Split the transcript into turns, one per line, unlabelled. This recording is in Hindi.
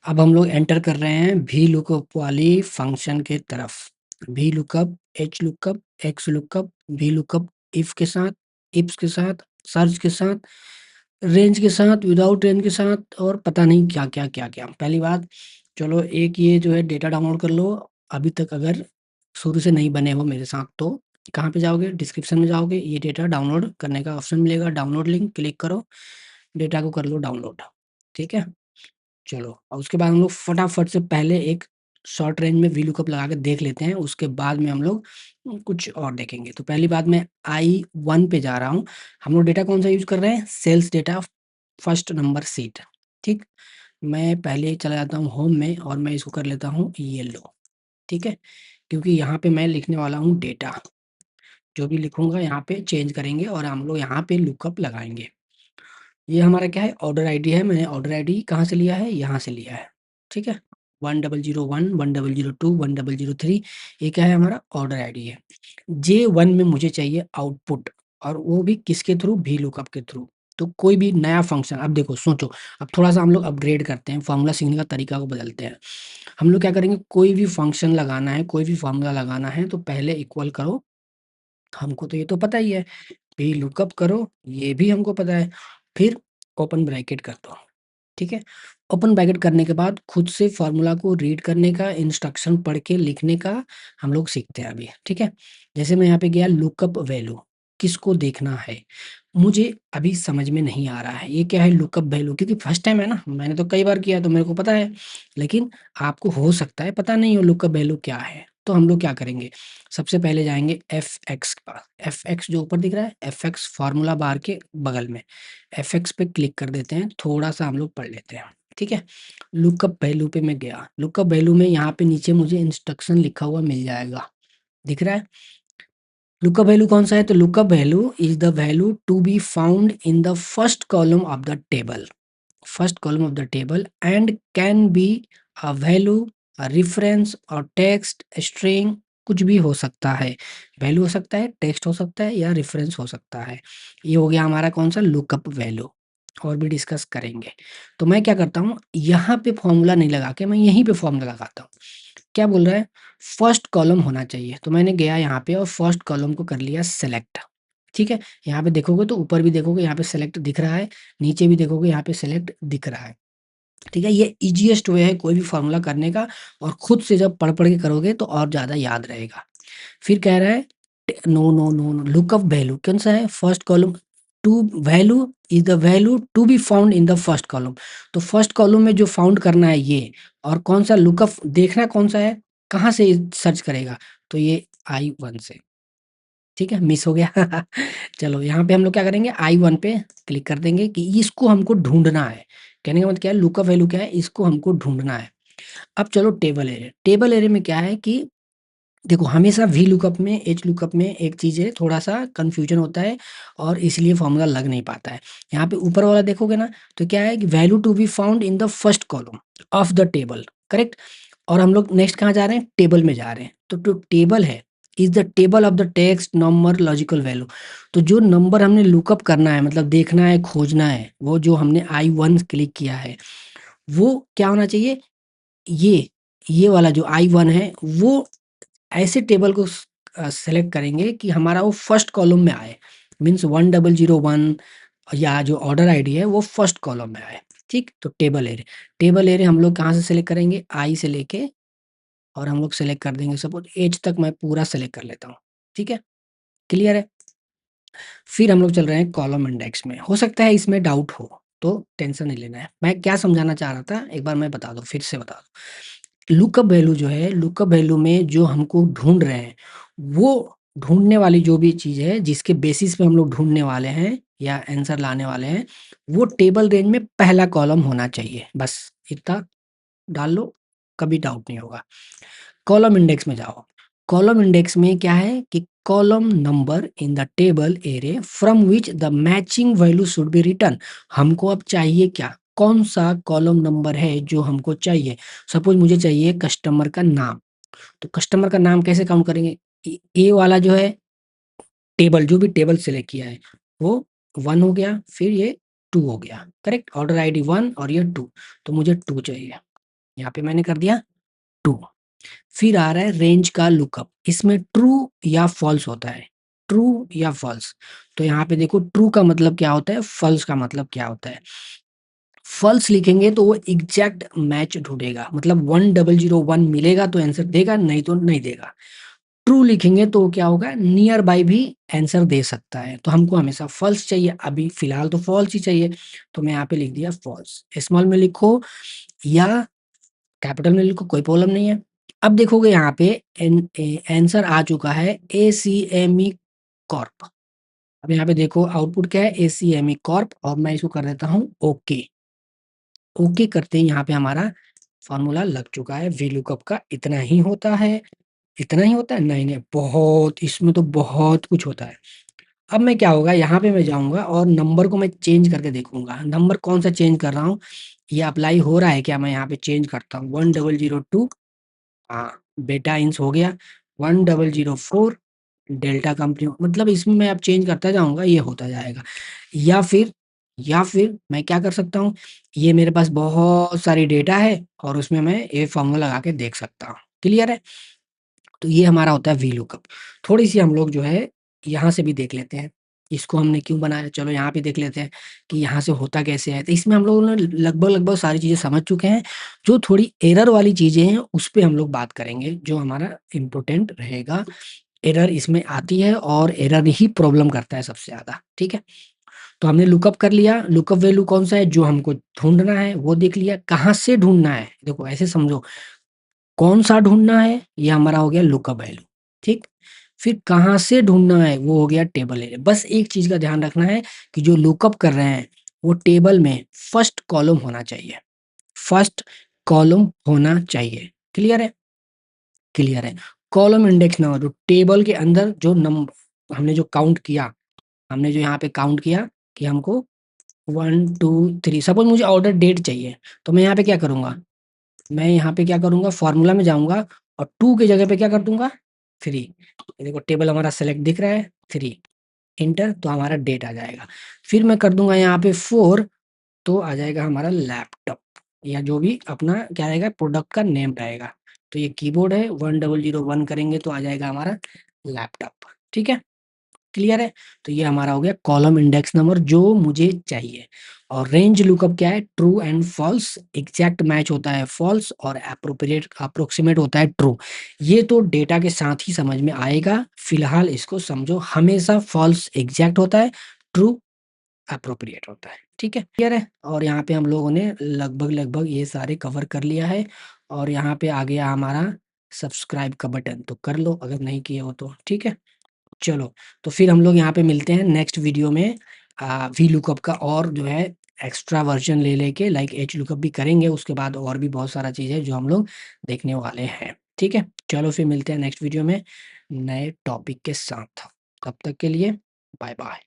अब हम लोग एंटर कर रहे हैं वी लुकअप वाली फंक्शन के तरफ। V lookup, H lookup, x lookup, V lookup if के साथ, इफ्स के साथ, सर्च के साथ, रेंज के साथ, विदाउट रेंज के साथ और पता नहीं क्या क्या क्या क्या। पहली बात, चलो एक ये जो है डेटा डाउनलोड कर लो। अभी तक अगर शुरू से नहीं बने हो मेरे साथ तो कहाँ पे जाओगे, डिस्क्रिप्शन में जाओगे, ये डेटा डाउनलोड करने का ऑप्शन मिलेगा, डाउनलोड लिंक क्लिक करो, डेटा को कर लो डाउनलोड। ठीक है, चलो और उसके बाद हम लोग फटाफट से पहले एक शॉर्ट रेंज में वी लुकअप लगा के देख लेते हैं, उसके बाद में हम लोग कुछ और देखेंगे। तो पहली बात, मैं I1 पे जा रहा हूँ। हम लोग डेटा कौन सा यूज कर रहे हैं, sales data, first number sheet. ठीक, मैं पहले चला जाता हूँ होम में और मैं इसको कर लेता हूँ येलो। ठीक है, क्योंकि यहाँ पे मैं लिखने वाला हूँ डेटा, जो भी लिखूंगा यहाँ पे चेंज करेंगे और हम लोग यहाँ पे लुकअप लगाएंगे। ये हमारा क्या है, ऑर्डर आईडी है। मैंने ऑर्डर आईडी कहाँ से लिया है, यहाँ से लिया है। ठीक है, 1001, 1002, 1003, ये क्या है, हमारा ऑर्डर आईडी है। J1 में मुझे चाहिए आउटपुट, और वो भी किसके थ्रू, वी लुकअप के थ्रू। तो कोई भी नया फंक्शन, अब देखो सोचो, अब थोड़ा सा हम लोग अपग्रेड करते हैं, फॉर्मूला सीखने का तरीका को बदलते हैं। हम लोग क्या करेंगे, कोई भी फंक्शन लगाना है, कोई भी फॉर्मूला लगाना है तो पहले इक्वल करो, हमको तो ये तो पता ही है, वी लुकअप करो, ये भी हमको पता है, फिर ओपन ब्रैकेट कर दो। ठीक है, ओपन ब्रैकेट करने के बाद खुद से फार्मूला को रीड करने का, इंस्ट्रक्शन पढ़ के लिखने का हम लोग सीखते हैं अभी। ठीक है, जैसे मैं यहाँ पे गया लुकअप वैल्यू, किसको देखना है, मुझे अभी समझ में नहीं आ रहा है ये क्या है लुकअप वैल्यू, क्योंकि फर्स्ट टाइम है ना, मैंने तो कई बार किया तो मेरे को पता है, लेकिन आपको हो सकता है पता नहीं हो लुकअप वैल्यू क्या है। तो हम लोग क्या करेंगे, सबसे पहले जाएंगे एफ एक्स के पास। एफ एक्स जो ऊपर दिख रहा है, एफ एक्स फार्मूला बार के बगल में, एफ एक्स पे क्लिक कर देते हैं, थोड़ा सा हम लोग पढ़ लेते हैं। ठीक है, लुकअप वैल्यू पे मैं गया, लुकअप वैल्यू में यहाँ पे नीचे मुझे इंस्ट्रक्शन लिखा हुआ मिल जाएगा, दिख रहा है। लुकअप वैल्यू कौन सा है, तो lookup value is the value to be found in the first column of the table, first column of the table, and can be a value, a reference और टेक्स्ट स्ट्रिंग, कुछ भी हो सकता है, वैल्यू हो सकता है, टेक्स्ट हो सकता है या रेफरेंस हो सकता है। ये हो गया हमारा कौन सा, लुकअप वैल्यू, और भी डिस्कस करेंगे। तो मैं क्या करता हूँ, यहाँ पे फॉर्मूला नहीं लगा के मैं यहीं पे फॉर्मूला लगाता हूँ। क्या बोल रहा है, फर्स्ट कॉलम होना चाहिए, तो मैंने गया यहाँ पे और फर्स्ट कॉलम को कर लिया सेलेक्ट। ठीक है, यहाँ पे देखोगे तो ऊपर भी देखोगे यहाँ पे सेलेक्ट दिख रहा है, नीचे भी देखोगे यहाँ पे सेलेक्ट दिख रहा है। ठीक है, ये ईजीएस्ट वे है कोई भी फॉर्मूला करने का, और खुद से जब पढ़ पढ़ के करोगे तो और ज़्यादा याद रहेगा। फिर कह रहा है no no no no, lookup value कौन सा है, first column, to value is the value to be found in the first column. तो फर्स्ट कॉलम में जो फाउंड करना है ये, और कौन सा लुकअप देखना कौन सा है, कहाँ से सर्च करेगा, तो ये I1 से। ठीक है, मिस हो गया चलो यहाँ पे हम लोग क्या करेंगे, I1 पे क्लिक कर देंगे कि इसको हमको ढूंढना है। कहने का मतलब क्या है, लुकअप वैल्यू क्या है, इसको हमको ढूंढना है। अब चलो टेबल एरे, टेबल एरे में क्या है कि देखो हमेशा वी लुकअप में, एच लुकअप में एक चीज़ है, थोड़ा सा कंफ्यूजन होता है और इसलिए फॉर्मूला लग नहीं पाता है। यहाँ पे ऊपर वाला देखोगे ना, तो क्या है कि value to be found in the first column of the table, correct. और हम लोग नेक्स्ट कहाँ जा रहे हैं, टेबल में जा रहे हैं। तो जो टेबल है, is the table of the text number logical value. तो जो नंबर हमने लुकअप करना है, मतलब देखना है, खोजना है, वो जो हमने I1 क्लिक किया है, वो क्या होना चाहिए, ये ये वाला जो I1 है, वो ऐसे टेबल को सेलेक्ट करेंगे कि हमारा वो फर्स्ट कॉलम में आए, मीन्स 1001, या जो ऑर्डर आईडी है वो फर्स्ट कॉलम में आए। ठीक, तो टेबल एरे, टेबल एरे हम लोग कहाँ से सेलेक्ट करेंगे, आई से लेके, और हम लोग सेलेक्ट कर देंगे, सपोज एज तक मैं पूरा सेलेक्ट कर लेता हूँ। ठीक है, क्लियर है। फिर हम लोग चल रहे हैं कॉलम इंडेक्स में, हो सकता है इसमें डाउट हो तो टेंशन नहीं लेना है, मैं क्या समझाना चाह रहा था एक बार मैं बता दूं, फिर से बता दूं। लुकअप वैल्यू जो है, लुकअप वैल्यू में जो हमको ढूंढ रहे हैं, वो ढूंढने वाली जो भी चीज़ है जिसके बेसिस पे हम लोग ढूंढने वाले हैं या आंसर लाने वाले हैं, वो टेबल रेंज में पहला कॉलम होना चाहिए, बस इतना डाल लो, कभी डाउट नहीं होगा। कॉलम इंडेक्स में जाओ, कॉलम इंडेक्स में क्या है कि column number in the table array from which the matching value should be return. हमको अब चाहिए क्या, कौन सा कॉलम नंबर है जो हमको चाहिए। सपोज मुझे चाहिए कस्टमर का नाम, तो कस्टमर का नाम कैसे काउंट करेंगे, ए वाला जो है टेबल, जो भी टेबल सेलेक्ट किया है वो 1 हो गया, फिर ये 2 हो गया, करेक्ट, ऑर्डर आईडी 1 और ये 2, तो मुझे 2 चाहिए। यहाँ पे मैंने कर दिया ट्रू। फिर आ रहा है रेंज का लुकअप, इसमें ट्रू या फॉल्स होता है, ट्रू या फॉल्स। तो यहाँ पे देखो ट्रू का मतलब क्या होता है, फॉल्स का मतलब क्या होता है। फॉल्स लिखेंगे तो वो एग्जैक्ट मैच ढूंढेगा, मतलब 1001 मिलेगा तो आंसर देगा, नहीं तो नहीं देगा। ट्रू लिखेंगे तो क्या होगा, नियर बाय भी आंसर दे सकता है। तो हमको हमेशा फॉल्स चाहिए, अभी फिलहाल तो फॉल्स ही चाहिए, तो मैं यहाँ पे लिख दिया फॉल्स। स्मॉल में लिखो या कैपिटल में लिखो, कोई प्रॉब्लम नहीं है। अब देखोगे यहाँ पे आंसर आ चुका है एसीएमई कॉर्प। अब यहाँ पे देखो आउटपुट क्या है, एसीएमई कॉर्प, और मैं इसको कर देता हूँ ओके। ओके करते ही यहाँ पे हमारा फॉर्मूला लग चुका है। वी लुकअप का इतना ही होता है, इतना ही होता है, नहीं नहीं, बहुत, इसमें तो बहुत कुछ होता है। अब मैं क्या होगा, यहाँ पे मैं जाऊँगा और नंबर को मैं चेंज करके देखूँगा, नंबर कौन सा चेंज कर रहा हूँ, ये अप्लाई हो रहा है क्या, मैं यहाँ पे चेंज करता हूँ 1002। हाँ, बेटा इंस हो गया 1004 डेल्टा कंपनी, मतलब इसमें मैं अब चेंज करता जाऊँगा, ये होता जाएगा। या फिर मैं क्या कर सकता हूँ, ये मेरे पास बहुत सारी डेटा है और उसमें मैं ये फॉर्मूला लगा के देख सकता हूँ। क्लियर है? तो ये हमारा होता है वी लुकअप। थोड़ी-सी हम लोग जो है यहाँ से भी देख लेते हैं, इसको हमने क्यों बनाया, चलो यहाँ पे देख लेते हैं कि यहाँ से होता कैसे है। तो इसमें हम लोगों ने लगभग-लगभग सारी चीज़ें समझ चुके हैं, जो थोड़ी एरर वाली चीज़ें हैं, उस पे हम लोग बात करेंगे, जो हमारा इम्पोर्टेंट रहेगा। एरर इसमें आती है और एरर ही प्रॉब्लम करता है सबसे ज़्यादा, ठीक है? तो हमने लुकअप कर लिया, लुकअप वैल्यू कौन-सा है, जो हमको ढूँढना है, वो देख लिया। कहाँ से ढूँढना है, देखो ऐसे समझो, कौन-सा ढूँढना है, ये हमारा हो गया लुकअप वैल्यू, ठीक? फिर कहाँ से ढूँढना है, वो हो गया टेबल एरिया। बस एक चीज़ का ध्यान रखना है कि जो लुकअप कर रहे हैं, वो टेबल में फर्स्ट कॉलम होना चाहिए, फर्स्ट कॉलम होना चाहिए। क्लियर है? क्लियर है। कॉलम इंडेक्स नंबर, जो टेबल के अंदर जो हमने जो काउंट किया, हमने जो यहाँ पे काउंट किया कि हमको 1, 2, 3, सपोज़ मुझे ऑर्डर डेट चाहिए, तो मैं यहाँ पे क्या करूँगा? मैं यहाँ पे क्या करूँगा, फ़ॉर्मूला में जाऊँगा और 2 की जगह पे क्या कर दूँगा, 3। ये देखो टेबल हमारा सेलेक्ट दिख रहा है, 3, एंटर, तो हमारा डेट आ जाएगा। फिर मैं कर दूँगा यहाँ पे 4, तो आ जाएगा हमारा लैपटॉप, या जो भी अपना क्या रहेगा, प्रोडक्ट का नेम रहेगा। तो ये कीबोर्ड है, 1001 करेंगे तो आ जाएगा हमारा लैपटॉप, ठीक है? क्लियर है? तो ये हमारा हो गया कॉलम इंडेक्स नंबर जो मुझे चाहिए। और रेंज लुकअप क्या है, true and false, exact match होता है फॉल्स, और एप्रोप्रिएट अप्रोक्सीमेट होता है ट्रू। ये तो डेटा के साथ ही समझ में आएगा, फिलहाल इसको समझो, हमेशा फॉल्स एग्जैक्ट होता है, ट्रू एप्रोप्रिएट होता है, ठीक है? क्लियर है? और यहाँ पे हम लोगों ने लगभग-लगभग ये सारे कवर कर लिया है, और यहाँ पे आ गया हमारा सब्सक्राइब का बटन, तो कर लो अगर नहीं किए हो तो, ठीक है? चलो, तो फिर हम लोग यहाँ पे मिलते हैं नेक्स्ट वीडियो में, वी लुकअप का और जो है एक्स्ट्रा वर्ज़न ले लेके, लाइक एच लुकअप भी करेंगे, उसके बाद और भी बहुत सारा चीज़ है जो हम लोग देखने वाले हैं, ठीक है? चलो फिर मिलते हैं नेक्स्ट वीडियो में नए टॉपिक के साथ। तब तक के लिए बाय-बाय।